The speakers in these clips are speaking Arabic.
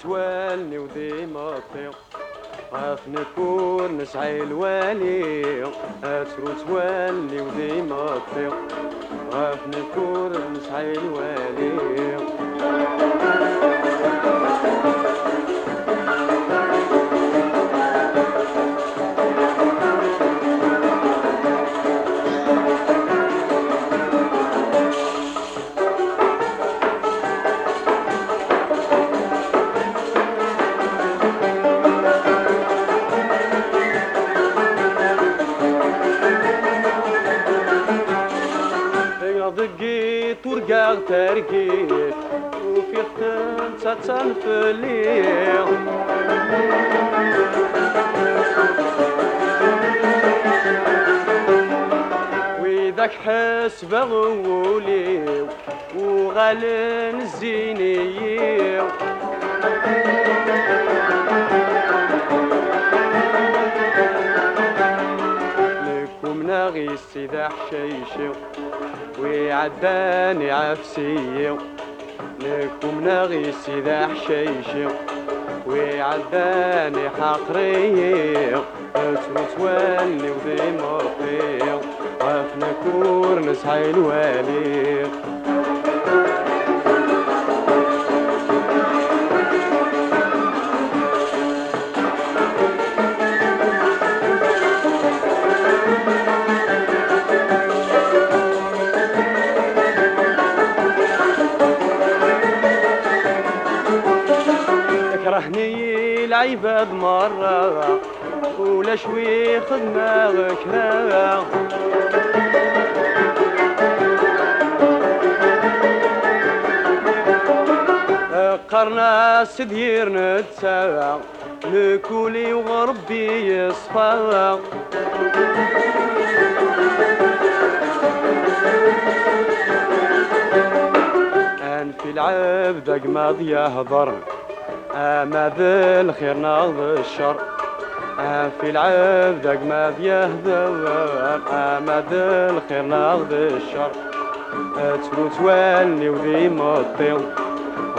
توالني وديما طير غاف نكون نسعي الوالي أترو توالني وديما طير غاف نكون نسعي الوالي دقيت ورقاغ ترقيت وفي ختم تنفلي وذاك حس بغولي وغالن الزيني لكم ناغي السيدة حشيشي ويعداني عفسي لكم ناغي السيدة حشيشي ويعداني حقري توالني وديما طير غاف نكور نسعي الوالي كرهني العباد مرة ولا شوي خدنا غكرة قرنا سدير نتساوى لكولي وغربي يصفى أن في العبد أقماض يهضر أما بالخير ناض الشر في العبد أقماض يهدر أما بالخير ناض الشر أترو توالني وديما الطير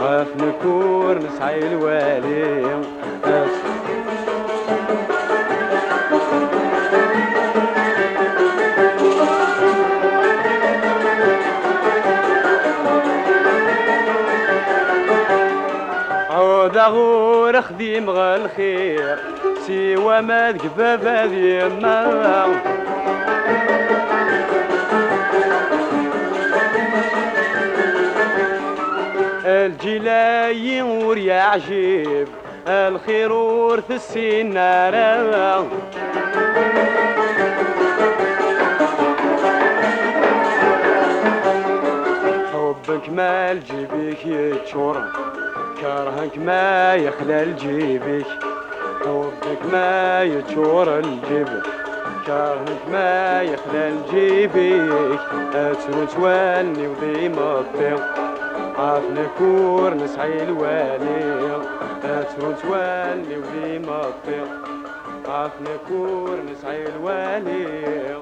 غاف نكور نسعي الوالي غور خديم غالخير سوى ما تقباب هذي ما الجلاي ور يعجب الخير ورث السنارة حبك ما الجيبك يتشور كرهك ما يخلل جيبك حبك ما يجور الجيب كرهك ما يخلل جيبك أترو توالني وديما الطير عاف نكور نسعي الوالي أترو توالني وديما الطير عاف نكور نسعي الوالي